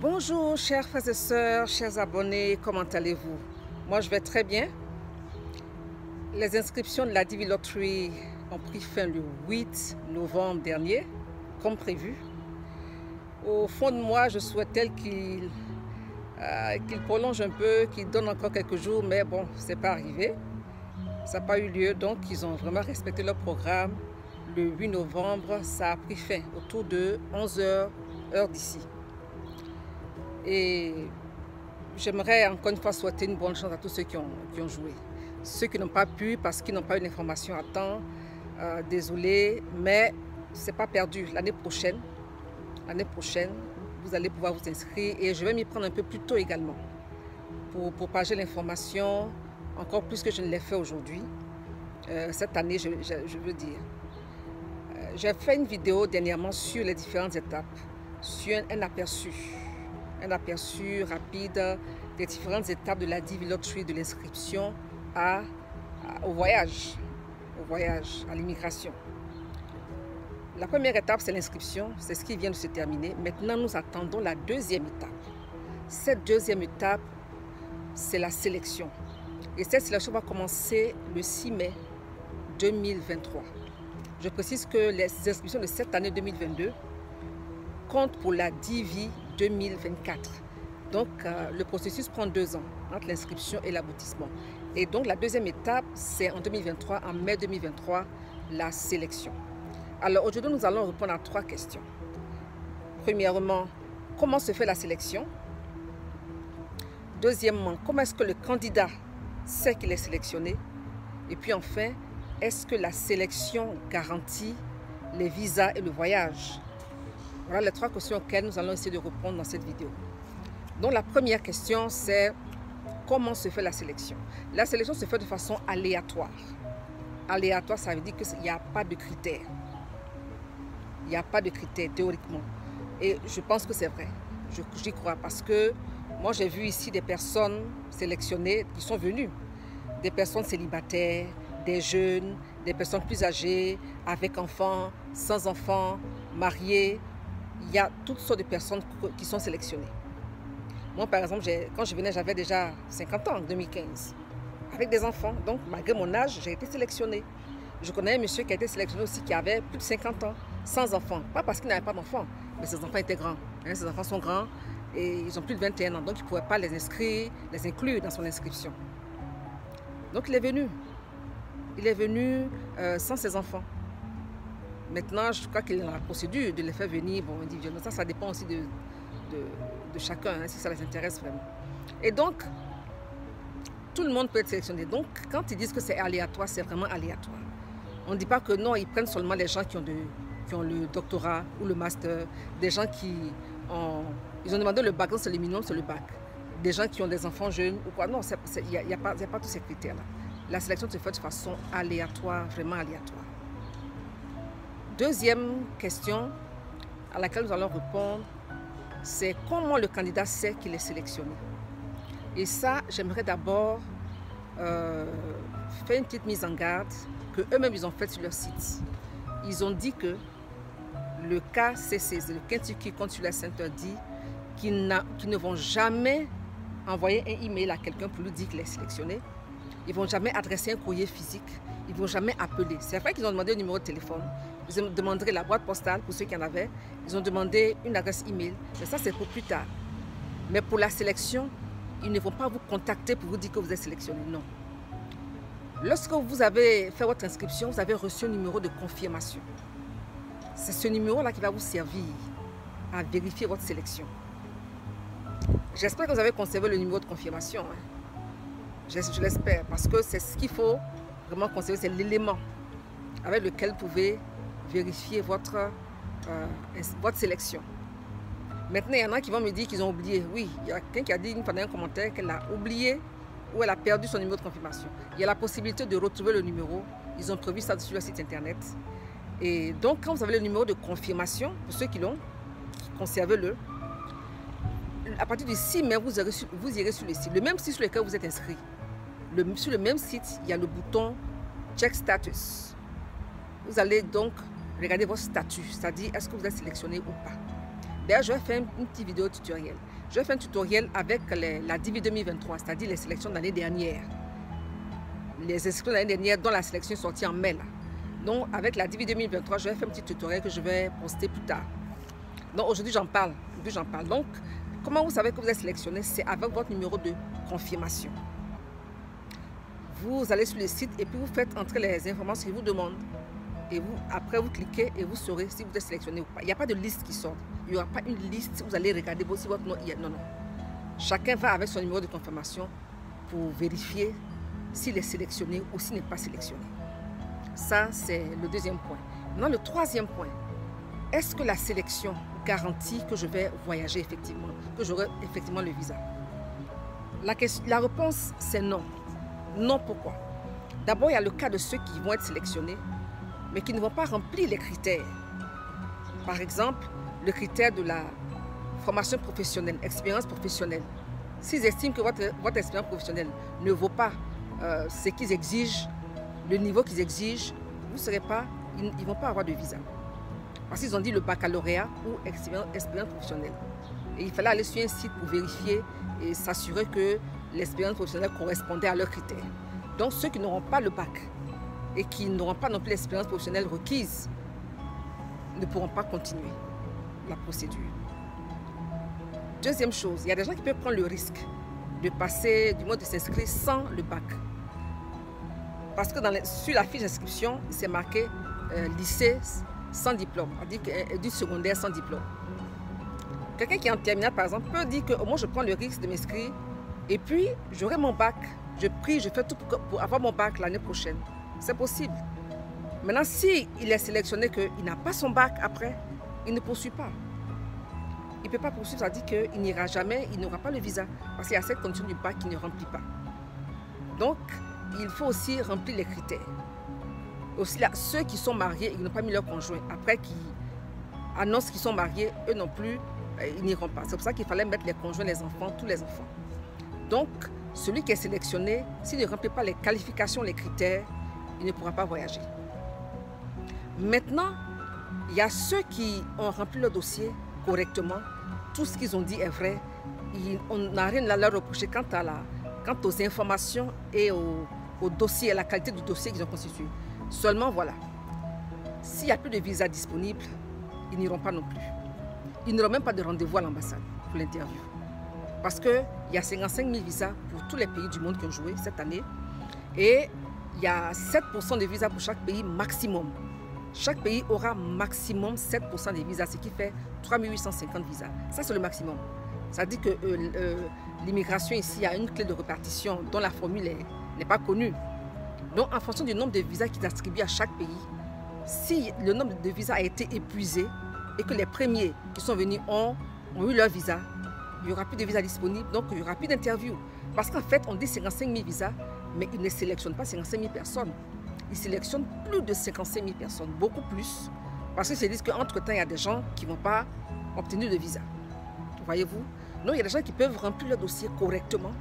Bonjour chers frères et sœurs, chers abonnés, comment allez-vous? Moi je vais très bien. Les inscriptions de la Divi Lottery ont pris fin le 8 novembre dernier, comme prévu. Au fond de moi, je souhaitais qu'il prolonge un peu, qu'il donne encore quelques jours, mais bon, c'est pas arrivé. Ça n'a pas eu lieu, donc ils ont vraiment respecté leur programme. Le 8 novembre, ça a pris fin autour de 11 h, heure d'ici. Et j'aimerais encore une fois souhaiter une bonne chance à tous ceux qui ont joué. Ceux qui n'ont pas pu parce qu'ils n'ont pas eu l'information à temps, désolé, mais c'est pas perdu. L'année prochaine, vous allez pouvoir vous inscrire et je vais m'y prendre un peu plus tôt également pour propager l'information encore plus que je ne l'ai fait aujourd'hui. Cette année, je veux dire. J'ai fait une vidéo dernièrement sur les différentes étapes, sur un aperçu rapide des différentes étapes de la Divi Lottery, de l'inscription au voyage, à l'immigration. La première étape, c'est l'inscription, c'est ce qui vient de se terminer. Maintenant, nous attendons la deuxième étape. Cette deuxième étape, c'est la sélection. Et cette sélection va commencer le 6 mai 2023. Je précise que les inscriptions de cette année 2022 comptent pour la Divi 2024. Donc, le processus prend 2 ans entre l'inscription et l'aboutissement. Et donc, la deuxième étape, c'est en 2023, en mai 2023, la sélection. Alors, aujourd'hui, nous allons répondre à 3 questions. Premièrement, comment se fait la sélection? Deuxièmement, comment est-ce que le candidat sait qu'il est sélectionné? Et puis enfin, est-ce que la sélection garantit les visas et le voyage? Voilà les 3 questions auxquelles nous allons essayer de répondre dans cette vidéo. Donc la première question, c'est comment se fait la sélection? La sélection se fait de façon aléatoire. Aléatoire, ça veut dire qu'il n'y a pas de critères. Il n'y a pas de critères théoriquement. Et je pense que c'est vrai. J'y crois parce que moi j'ai vu ici des personnes sélectionnées qui sont venues. Des personnes célibataires, des jeunes, des personnes plus âgées, avec enfants, sans enfants, mariés. Il y a toutes sortes de personnes qui sont sélectionnées. Moi, par exemple, quand je venais, j'avais déjà 50 ans en 2015, avec des enfants. Donc, malgré mon âge, j'ai été sélectionnée. Je connais un monsieur qui a été sélectionné aussi, qui avait plus de 50 ans, sans enfants. Pas parce qu'il n'avait pas d'enfants, mais ses enfants étaient grands. Ses enfants sont grands et ils ont plus de 21 ans. Donc, il ne pouvait pas les inclure dans son inscription. Donc, il est venu. Il est venu sans ses enfants. Maintenant, je crois qu'il est dans la procédure de les faire venir individuellement. Ça dépend aussi de chacun, si ça les intéresse vraiment. Et donc, tout le monde peut être sélectionné. Donc, quand ils disent que c'est aléatoire, c'est vraiment aléatoire. On ne dit pas que non, ils prennent seulement les gens qui ont le doctorat ou le master, des gens ils ont demandé le bac, donc c'est le minimum, c'est le bac. Des gens qui ont des enfants jeunes ou quoi. Non, il n'y a pas tous ces critères-là. La sélection se fait de façon aléatoire, vraiment aléatoire. Deuxième question à laquelle nous allons répondre, c'est comment le candidat sait qu'il est sélectionné. Et ça, j'aimerais d'abord faire une petite mise en garde que eux-mêmes ils ont faite sur leur site. Ils ont dit que le KCC, le Kentucky Consular Center, dit qu'ils ne vont jamais envoyer un email à quelqu'un pour lui dire qu'il est sélectionné. Ils ne vont jamais adresser un courrier physique. Ils ne vont jamais appeler. C'est vrai qu'ils ont demandé un numéro de téléphone. Ils ont demandé la boîte postale pour ceux qui en avaient. Ils ont demandé une adresse email. Mais ça, c'est pour plus tard. Mais pour la sélection, ils ne vont pas vous contacter pour vous dire que vous êtes sélectionné. Non. Lorsque vous avez fait votre inscription, vous avez reçu un numéro de confirmation. C'est ce numéro-là qui va vous servir à vérifier votre sélection. J'espère que vous avez conservé le numéro de confirmation. Je l'espère, parce que c'est ce qu'il faut vraiment conserver, c'est l'élément avec lequel vous pouvez vérifier votre sélection. Maintenant, il y en a qui vont me dire qu'ils ont oublié. Oui, il y a quelqu'un qui a dit pendant un commentaire qu'elle a oublié ou elle a perdu son numéro de confirmation. Il y a la possibilité de retrouver le numéro. Ils ont prévu ça sur leur site internet. Et donc, quand vous avez le numéro de confirmation, pour ceux qui l'ont, conservez-le. À partir du 6 mai, vous irez sur le site, le même site sur lequel vous êtes inscrit. Sur le même site, il y a le bouton Check Status. Vous allez donc regarder votre statut, c'est-à-dire est-ce que vous êtes sélectionné ou pas. D'ailleurs, je vais faire une petite vidéo tutoriel. je vais faire un tutoriel avec la DIVI 2023, c'est-à-dire les sélections de l'année dernière. Les inscriptions de l'année dernière, dont la sélection est sortie en mai. Là. Donc, avec la DIVI 2023, je vais faire un petit tutoriel que je vais poster plus tard. Donc, aujourd'hui, j'en parle. Donc, comment vous savez que vous êtes sélectionné? C'est avec votre numéro de confirmation. Vous allez sur le site et puis vous faites entrer les informations qu'ils vous demandent. Et après, vous cliquez et vous saurez si vous êtes sélectionné ou pas. Il n'y a pas de liste qui sort. Il n'y aura pas une liste où vous allez regarder si votre nom y est. Non, non. Chacun va avec son numéro de confirmation pour vérifier s'il est sélectionné ou s'il n'est pas sélectionné. Ça, c'est le deuxième point. Maintenant, le troisième point. Est-ce que la sélection garantit que je vais voyager effectivement, que j'aurai effectivement le visa? La réponse, c'est non. Non, pourquoi? D'abord, il y a le cas de ceux qui vont être sélectionnés, mais qui ne vont pas remplir les critères. Par exemple, le critère de la formation professionnelle, expérience professionnelle. S'ils estiment que votre expérience professionnelle ne vaut pas ce qu'ils exigent, le niveau qu'ils exigent, ils ne vont pas avoir de visa. Parce qu'ils ont dit le baccalauréat ou expérience professionnelle. Et il fallait aller sur un site pour vérifier et s'assurer que l'expérience professionnelle correspondait à leurs critères. Donc ceux qui n'auront pas le bac et qui n'auront pas non plus l'expérience professionnelle requise ne pourront pas continuer la procédure. Deuxième chose, il y a des gens qui peuvent prendre le risque de passer, du moins de s'inscrire sans le bac. Parce que sur la fiche d'inscription, c'est marqué lycée sans diplôme, c'est-à-dire du secondaire sans diplôme. Quelqu'un qui est en terminale, par exemple, peut dire que moi je prends le risque de m'inscrire et puis j'aurai mon bac. Je fais tout pour avoir mon bac l'année prochaine. C'est possible. Maintenant, s'il est sélectionné qu'il n'a pas son bac après, il ne poursuit pas. Il ne peut pas poursuivre, ça dit qu'il n'ira jamais, il n'aura pas le visa. Parce qu'il y a cette condition du bac qu'il ne remplit pas. Donc, il faut aussi remplir les critères. Aussi, là, ceux qui sont mariés et qui n'ont pas mis leur conjoint, après qui annoncent qu'ils sont mariés, eux non plus, ils n'iront pas. C'est pour ça qu'il fallait mettre les conjoints, les enfants, tous les enfants. Donc, celui qui est sélectionné, s'il ne remplit pas les qualifications, les critères, il ne pourra pas voyager. Maintenant, il y a ceux qui ont rempli leur dossier correctement. Tout ce qu'ils ont dit est vrai. On n'a rien à leur reprocher quant aux informations et au dossier, à la qualité du dossier qu'ils ont constitué. Seulement, voilà, s'il n'y a plus de visa disponible, ils n'iront pas non plus. Ils n'auront même pas de rendez-vous à l'ambassade pour l'interview. Parce qu'il y a 55 000 visas pour tous les pays du monde qui ont joué cette année. Et il y a 7% de visas pour chaque pays maximum. Chaque pays aura maximum 7% des visas, ce qui fait 3 850 visas. Ça, c'est le maximum. Ça dit que l'immigration ici a une clé de répartition dont la formule n'est pas connue. Donc, en fonction du nombre de visas qu'ils attribuent à chaque pays, si le nombre de visas a été épuisé et que les premiers qui sont venus ont eu leur visa, il n'y aura plus de visas disponibles, donc il n'y aura plus d'interview. Parce qu'en fait, on dit 55 000 visas, mais ils ne sélectionnent pas 55 000 personnes. Ils sélectionnent plus de 55 000 personnes, beaucoup plus. Parce qu'ils se disent qu'entre-temps, il y a des gens qui ne vont pas obtenir de visa. Voyez-vous? Donc, il y a des gens qui peuvent remplir leur dossier correctement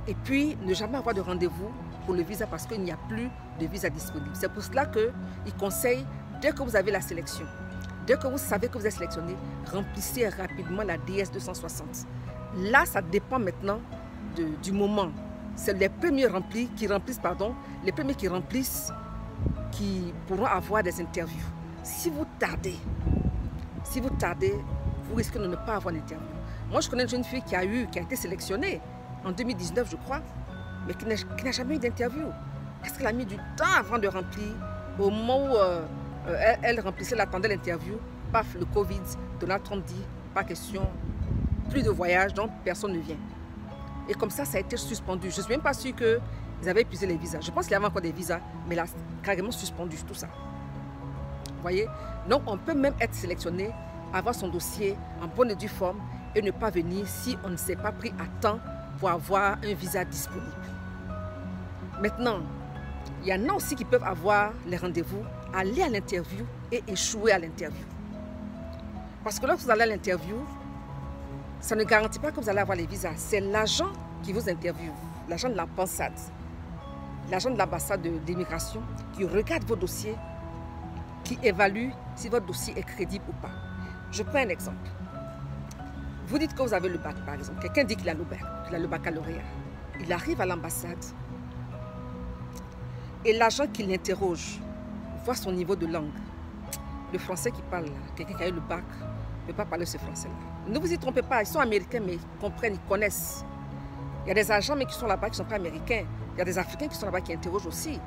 et puis ne jamais avoir de rendez-vous pour le visa parce qu'il n'y a plus de visa disponible. C'est pour cela qu'ils conseillent, dès que vous avez la sélection, dès que vous savez que vous êtes sélectionné, remplissez rapidement la DS 260. Là, ça dépend maintenant du moment. C'est les premiers les premiers qui remplissent qui pourront avoir des interviews. Si vous tardez, vous risquez de ne pas avoir d'interview. Moi, je connais une jeune fille qui a été sélectionnée en 2019, je crois, mais qui n'a jamais eu d'interview. Parce qu'elle a mis du temps avant de remplir. Au moment où elle remplissait, elle attendait l'interview, paf, le Covid, Donald Trump dit, pas question, plus de voyage, donc personne ne vient. Et comme ça a été suspendu. Je ne suis même pas sûre qu'ils avaient épuisé les visas. Je pense qu'il y avait encore des visas, mais là, carrément suspendu tout ça. Vous voyez? Donc, on peut même être sélectionné, avoir son dossier en bonne et due forme et ne pas venir si on ne s'est pas pris à temps pour avoir un visa disponible. Maintenant, il y en a aussi qui peuvent avoir les rendez-vous, aller à l'interview et échouer à l'interview. Parce que lorsque vous allez à l'interview, ça ne garantit pas que vous allez avoir les visas. C'est l'agent qui vous interviewe, l'agent de l'ambassade, l'agent de l'ambassade d'immigration qui regarde vos dossiers, qui évalue si votre dossier est crédible ou pas. Je prends un exemple. Vous dites que vous avez le bac, par exemple. Quelqu'un dit qu'il a le bac, qu'il a le baccalauréat. Il arrive à l'ambassade et l'agent qui l'interroge voit son niveau de langue. Le français qui parle là, quelqu'un qui a eu le bac, ne peut pas parler ce français-là. Ne vous y trompez pas, ils sont américains, mais ils comprennent, ils connaissent. Il y a des agents mais qui sont là-bas qui ne sont pas américains. Il y a des Africains qui sont là-bas qui interrogent aussi.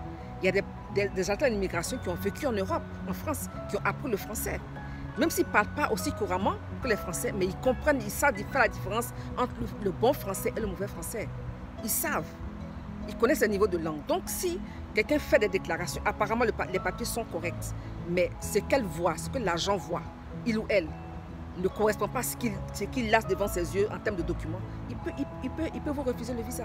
Il y a des agents d'immigration qui ont vécu en Europe, en France, qui ont appris le français. Même s'ils ne parlent pas aussi couramment que les Français, mais ils comprennent, ils savent faire la différence entre le bon français et le mauvais français. Ils savent. Ils connaissent le niveau de langue. Donc si quelqu'un fait des déclarations, apparemment les papiers sont corrects, mais ce qu'elle voit, ce que l'agent voit, il ou elle, ne correspond pas à ce qu'il lâche devant ses yeux en termes de documents, il peut vous refuser le visa.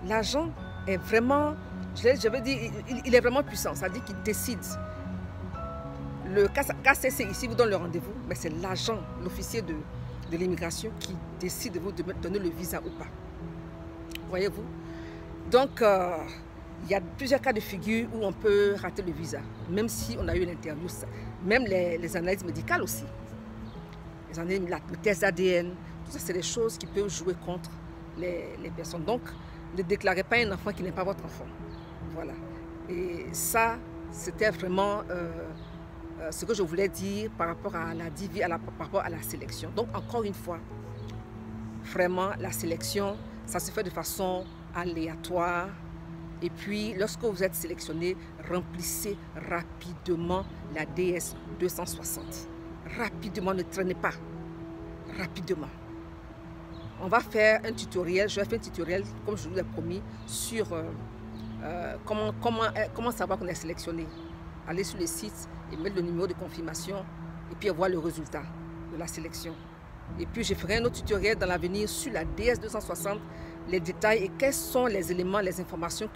L'agent est vraiment, je veux dire, il est vraiment puissant, c'est-à-dire qu'il décide. Le KCC ici vous donne le rendez-vous, mais c'est l'agent, l'officier de l'immigration qui décide de vous donner le visa ou pas. Voyez-vous? Donc, il y a plusieurs cas de figure où on peut rater le visa, même si on a eu l'interview, même les analyses médicales aussi. Les analyses, le test ADN, tout ça, c'est des choses qui peuvent jouer contre les personnes. Donc, ne déclarez pas un enfant qui n'est pas votre enfant. Voilà. Et ça, c'était vraiment ce que je voulais dire par rapport à la DIVI, par rapport à la sélection. Donc, encore une fois, vraiment, la sélection, ça se fait de façon aléatoire. Et puis, lorsque vous êtes sélectionné, remplissez rapidement la DS 260. Rapidement, ne traînez pas. Rapidement. On va faire un tutoriel, je vais faire un tutoriel, comme je vous l'ai promis, sur comment savoir qu'on est sélectionné. Allez sur le site et mettre le numéro de confirmation et puis voir le résultat de la sélection. Et puis, je ferai un autre tutoriel dans l'avenir sur la DS 260, les détails et quels sont les éléments, les informations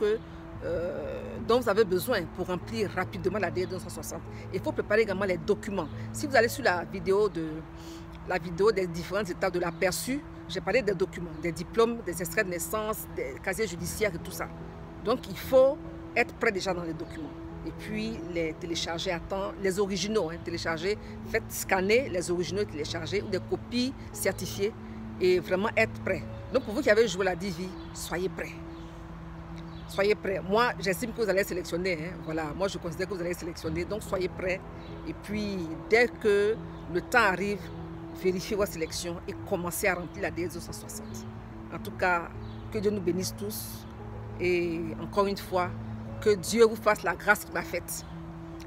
dont vous avez besoin pour remplir rapidement la DS 260. Il faut préparer également les documents. Si vous allez sur la vidéo des différentes étapes de l'aperçu, j'ai parlé des documents, des diplômes, des extraits de naissance, des casiers judiciaires et tout ça. Donc, il faut être prêt déjà dans les documents. Et puis, les télécharger à temps, les originaux, télécharger, faites scanner les originaux téléchargés ou des copies certifiées et vraiment être prêt. Donc, pour vous qui avez joué la DIVI, soyez prêts. Soyez prêts. Moi, j'estime que vous allez sélectionner. Voilà, moi, je considère que vous allez sélectionner. Donc, soyez prêts. Et puis, dès que le temps arrive, vérifiez votre sélection et commencez à remplir la DS 260. En tout cas, que Dieu nous bénisse tous. Et encore une fois, que Dieu vous fasse la grâce qu'il m'a faite.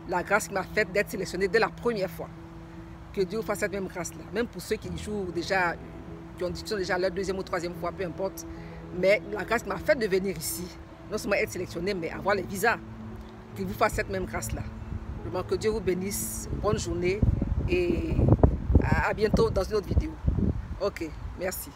La grâce qu'il m'a faite d'être sélectionné dès la première fois. Que Dieu vous fasse cette même grâce-là. Même pour ceux qui jouent déjà, qui sont déjà leur deuxième ou troisième fois, peu importe. Mais la grâce qu'il m'a faite de venir ici, non seulement être sélectionné, mais avoir les visas. Qu'il vous fasse cette même grâce-là. Vraiment, que Dieu vous bénisse. Bonne journée et à bientôt dans une autre vidéo. Ok, merci.